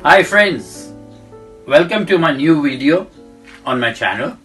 Hi friends, welcome to my new video on my channel.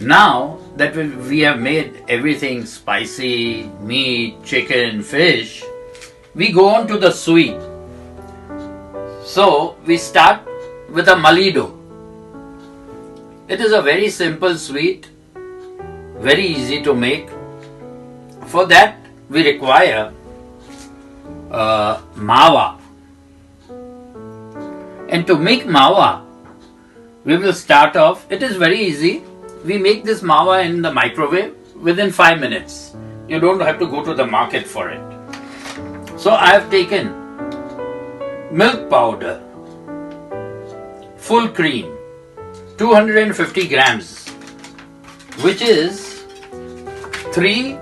Now that we have made everything spicy, meat, chicken, fish, we go on to the sweet. So we start with a Malido. It is a very simple sweet, very easy to make. For that we require Mawa. And to make Mawa, we will start off, it is very easy. We make this Mawa in the microwave within 5 minutes. You don't have to go to the market for it. So I have taken milk powder, full cream, 250 grams, which is 3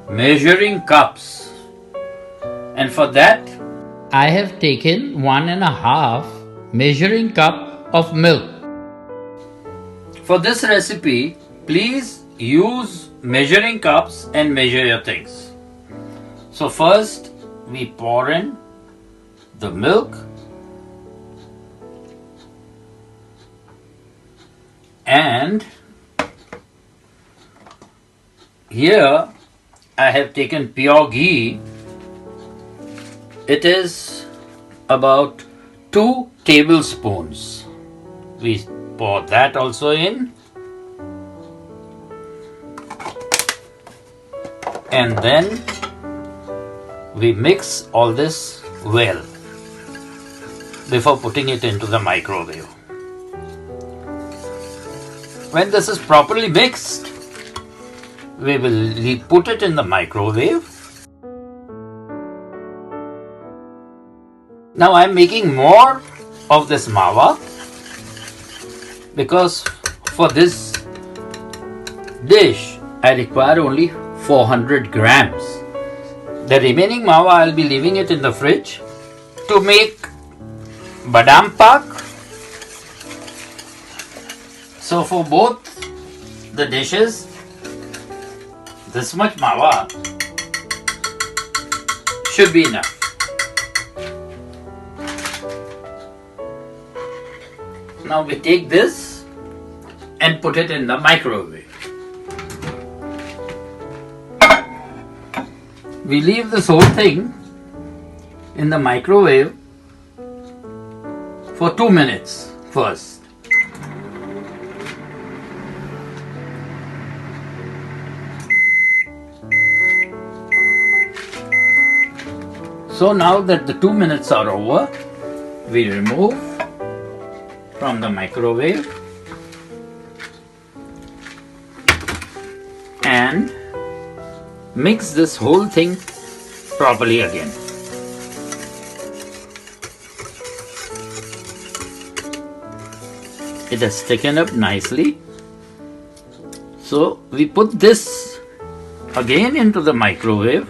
measuring cups. And for that, I have taken 1.5 measuring cup of milk. For this recipe, please use measuring cups and measure your things. So first we pour in the milk and here I have taken pure ghee. It is about 2 tablespoons. We pour that also in, and then we mix all this well before putting it into the microwave. When this is properly mixed, we will put it in the microwave. Now I am making more of this Mawa because for this dish I require only 400 grams. The remaining Mawa I will be leaving it in the fridge to make Badam Pak. So for both the dishes, this much Mawa should be enough. Now we take this and put it in the microwave. We leave this whole thing in the microwave for 2 minutes first. So now that the 2 minutes are over, we remove from the microwave and mix this whole thing properly again. It has thickened up nicely. So we put this again into the microwave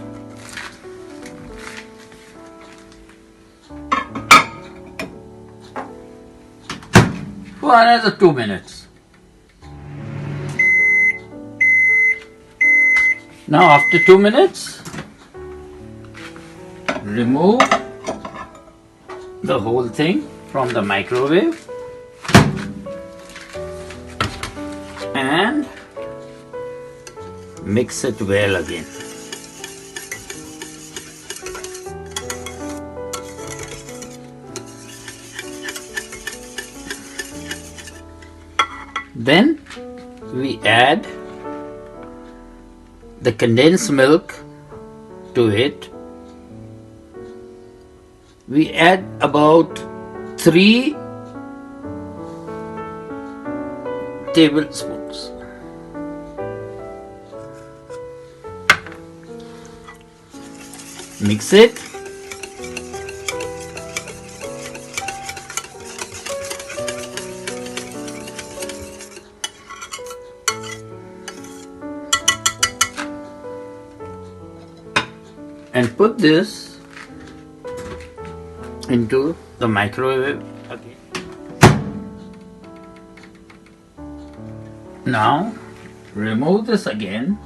for another 2 minutes. Now after 2 minutes, remove the whole thing from the microwave and mix it well again. Then we add the condensed milk to it. We add about 3 tablespoons. Mix it. And put this into the microwave again. Now remove this again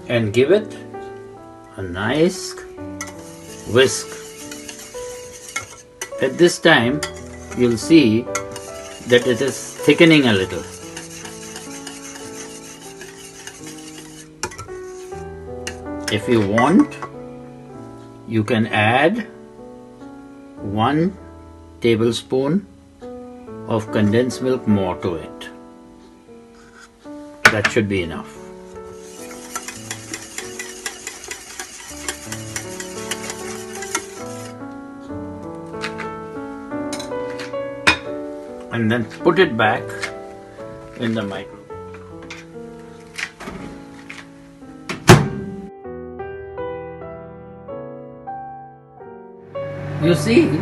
and give it a nice whisk. At this time, you'll see that it is thickening a little. If you want, you can add 1 tablespoon of condensed milk more to it. That should be enough. And then put it back in the microwave. You see,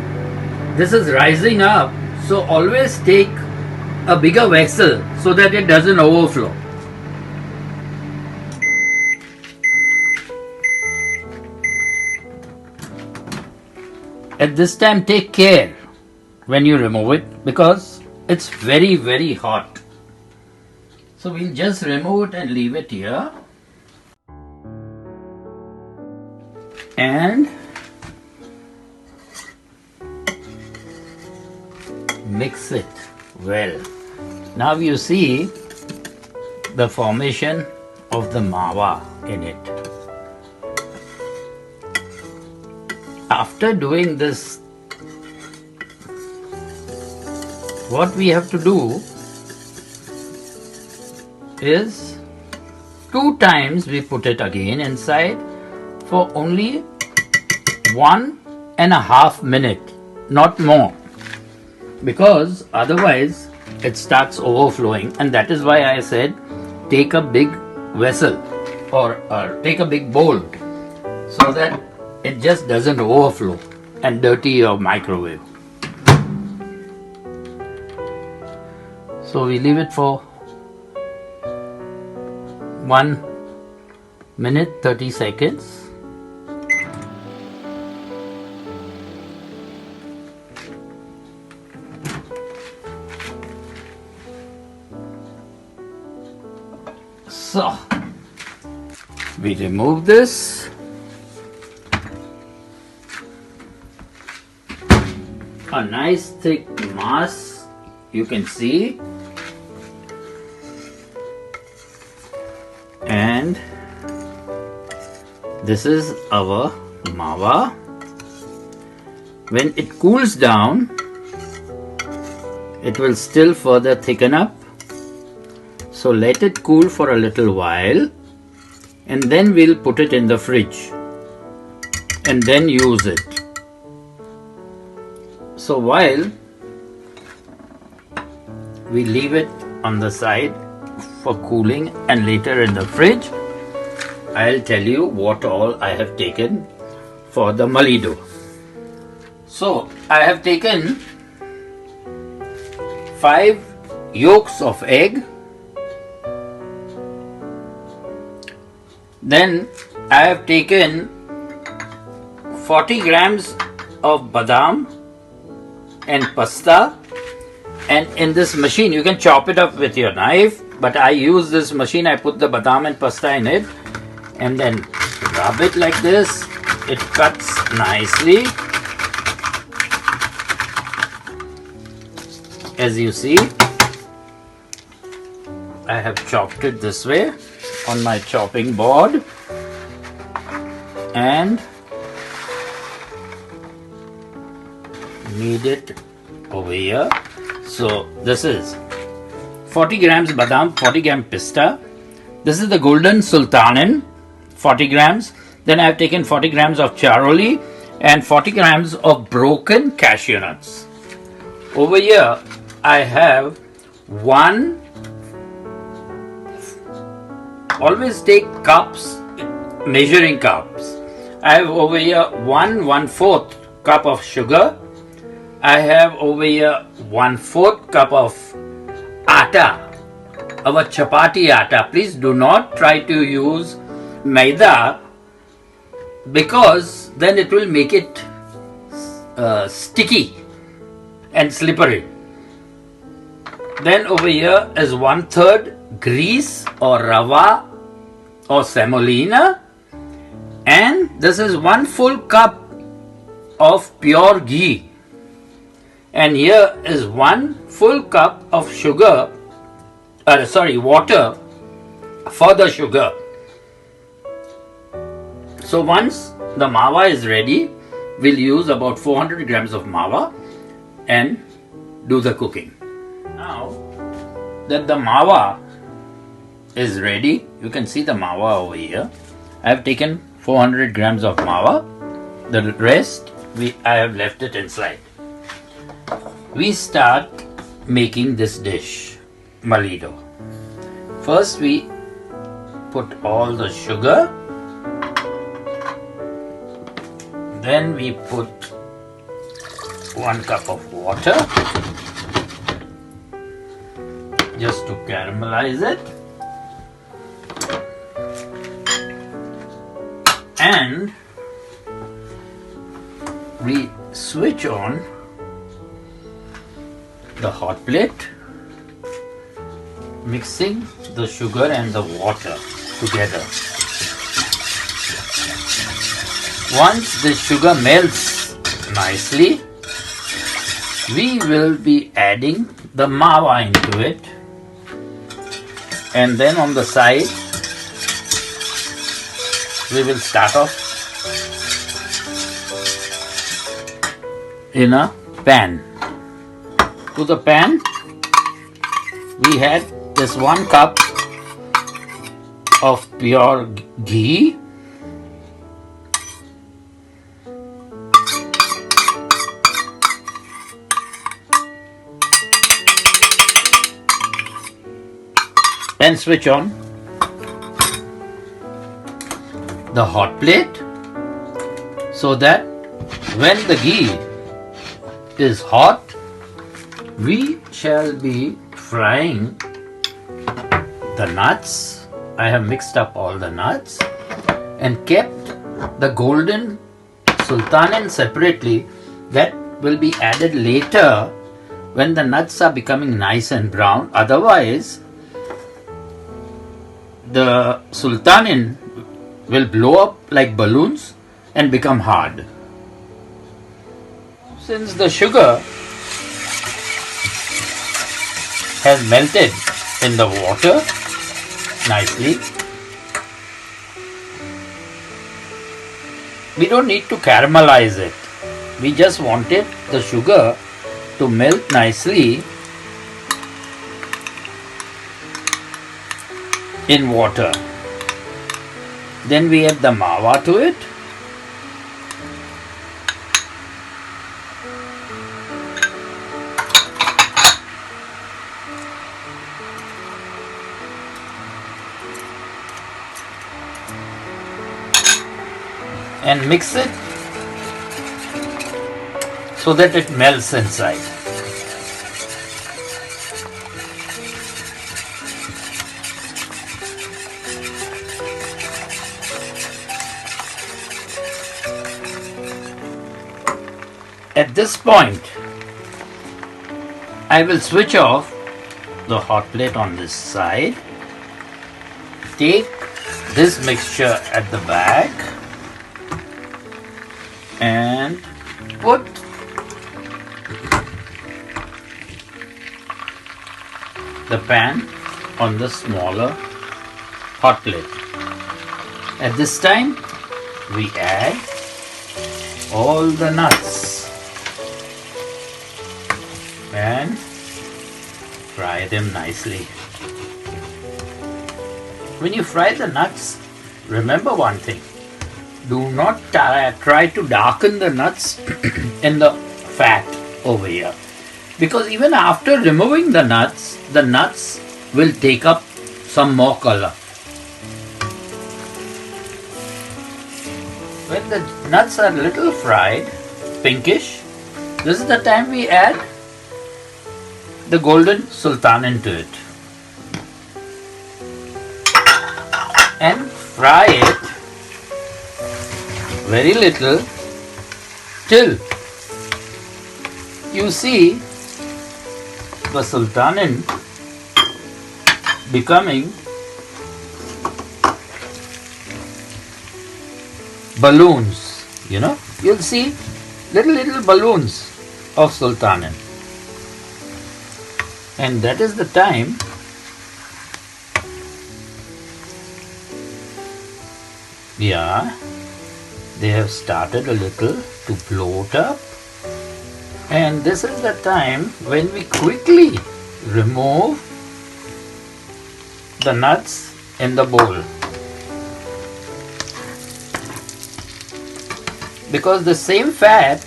this is rising up, so always take a bigger vessel so that it doesn't overflow. At this time, take care when you remove it because it's very, very hot. So we'll just remove it and leave it here. And mix it well. Now you see the formation of the mawa in it. After doing this, what we have to do is 2 times we put it again inside for only 1.5 minutes, not more, because otherwise it starts overflowing, and that is why I said take a big vessel or take a big bowl so that it just doesn't overflow and dirty your microwave. So we leave it for 1 minute 30 seconds. So we remove this. A nice thick mass you can see, and this is our mawa. When it cools down, it will still further thicken up. So let it cool for a little while and then we'll put it in the fridge and then use it. So while we leave it on the side for cooling and later in the fridge, I'll tell you what all I have taken for the Malido. So I have taken 5 yolks of egg. Then I have taken 40 grams of badam and pasta, and in this machine you can chop it up with your knife, but I use this machine. I put the badam and pasta in it and then rub it like this. It cuts nicely, as you see. I have chopped it this way on my chopping board and knead it over here. So this is 40 grams badam, 40 grams pista. This is the golden sultanin, 40 grams. Then I have taken 40 grams of charole and 40 grams of broken cashew nuts. Over here I have always take cups, measuring cups. I have over here 1/4 cup of sugar. I have over here 1/4 cup of atta, our chapatti atta. Please do not try to use maida because then it will make it sticky and slippery. Then over here is 1/3 grease or rava or semolina, And this is 1 full cup of pure ghee. And here is 1 full cup of sugar, water for the sugar. So once the mawa is ready, we'll use about 400 grams of mawa and do the cooking. Now that the mawa is ready, you can see the mawa over here. I have taken 400 grams of mawa. The rest I have left it inside. We start making this dish, Malido. First we put all the sugar. Then we put 1 cup of water just to caramelize it. And we switch on the hot plate, mixing the sugar and the water together. Once the sugar melts nicely, we will be adding the mawa into it, and then on the side we will start off in a pan. To the pan we had this 1 cup of pure ghee, and switch on the hot plate so that when the ghee is hot, we shall be frying the nuts. I have mixed up all the nuts and kept the golden sultanin separately. That will be added later when the nuts are becoming nice and brown. Otherwise, the sultanin will blow up like balloons and become hard. Since the sugar has melted in the water nicely, we don't need to caramelize it. We just wanted the sugar to melt nicely in water. Then we add the mawa to it. And mix it so that it melts inside. At this point, I will switch off the hot plate on this side, take this mixture at the back and put the pan on the smaller hot plate. At this time, we add all the nuts and fry them nicely. When you fry the nuts, remember one thing: do not try to darken the nuts in the fat over here, because even after removing the nuts will take up some more color. When the nuts are a little fried, pinkish, this is the time we add the golden sultanin to it and fry it very little till you see the sultanin becoming balloons, you'll see little balloons of sultanan. And that is the time they have started a little to bloat up. And this is the time when we quickly remove the nuts in the bowl. Because the same fat,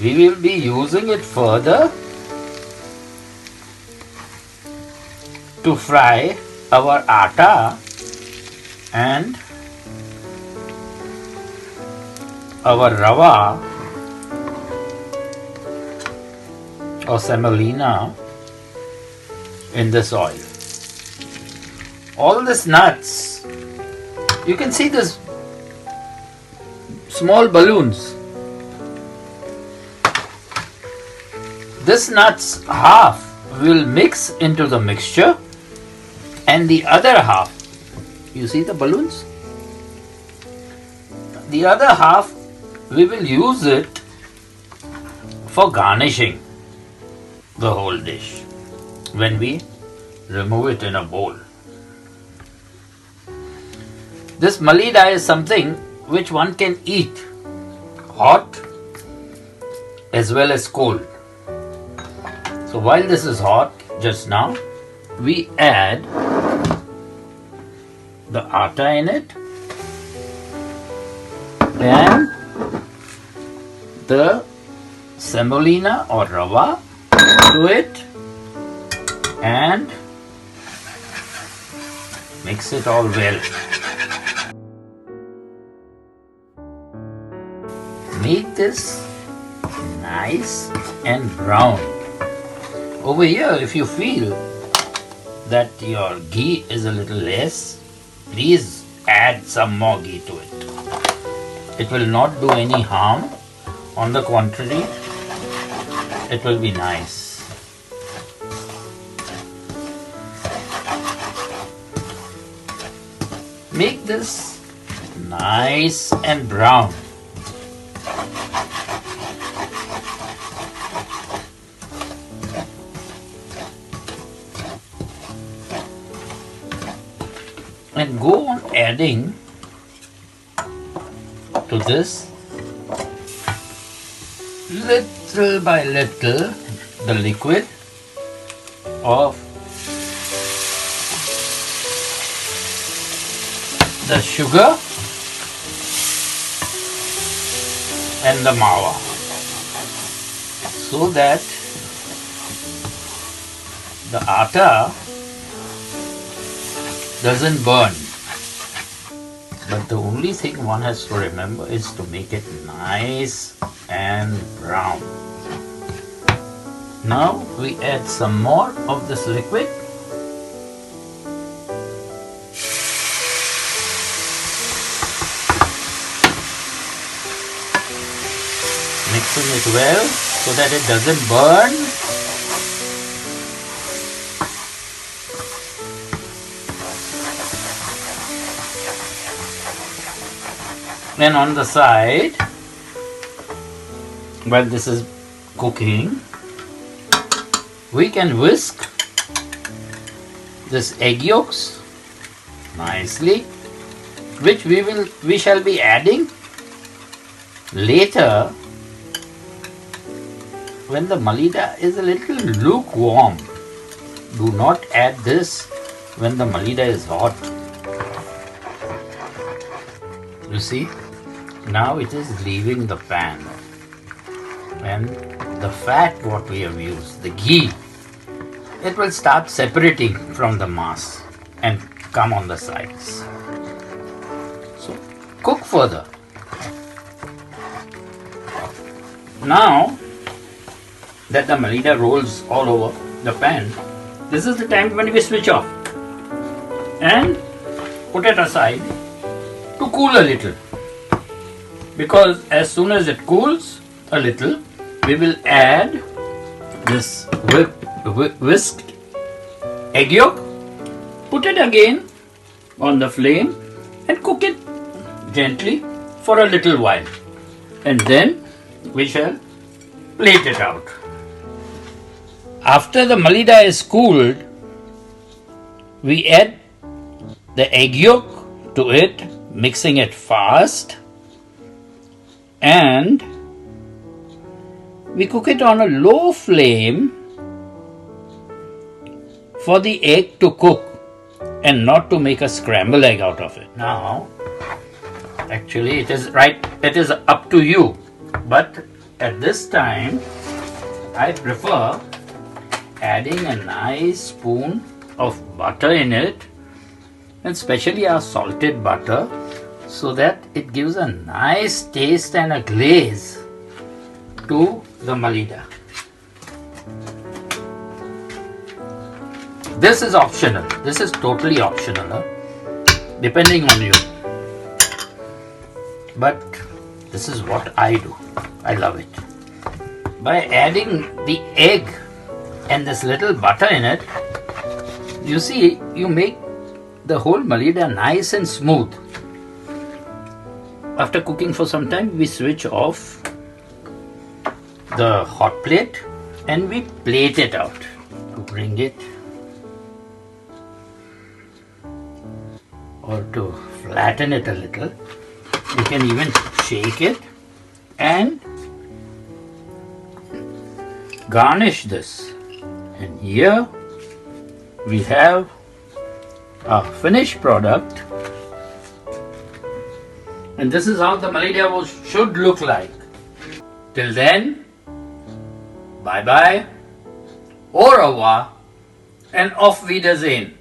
we will be using it further to fry our atta and our rava or semolina in this oil. All these nuts, you can see this small balloons. This nuts half will mix into the mixture and the other half, you see the balloons? The other half we will use it for garnishing the whole dish when we remove it in a bowl. This Malido is something which one can eat hot as well as cold. So while this is hot just now, we add the atta in it and the semolina or rava to it and mix it all well. Make this nice and brown. Over here, if you feel that your ghee is a little less, please add some more ghee to it. It will not do any harm. On the contrary, it will be nice. Make this nice and brown. And go on adding to this little by little the liquid of the sugar and the mawa so that the atta doesn't burn. But the only thing one has to remember is to make it nice and brown. Now we add some more of this liquid. Mixing it well so that it doesn't burn. Then on the side, while this is cooking, we can whisk this egg yolks nicely, which we shall be adding later when the Malido is a little lukewarm. Do not add this when the Malido is hot. You see? Now it is leaving the pan, and the fat what we have used, the ghee, it will start separating from the mass and come on the sides. So cook further. Now that the Malido rolls all over the pan, this is the time when we switch off and put it aside to cool a little. Because as soon as it cools a little, we will add this whisked egg yolk, put it again on the flame and cook it gently for a little while, and then we shall plate it out. After the Malida is cooled, we add the egg yolk to it, mixing it fast, and we cook it on a low flame for the egg to cook and not to make a scrambled egg out of it. Now, actually it is up to you, but at this time I prefer adding a nice spoon of butter in it, and especially our salted butter, so that it gives a nice taste and a glaze to the Malida. This is optional. This is totally optional, depending on you. But this is what I do. I love it. By adding the egg and this little butter in it, you see, you make the whole Malida nice and smooth. After cooking for some time, we switch off the hot plate and we plate it out. To bring it, or to flatten it a little, you can even shake it and garnish this. And here we have a finished product, and this is how the Malida should look like. Till then, bye bye, au revoir, and auf Wiedersehen.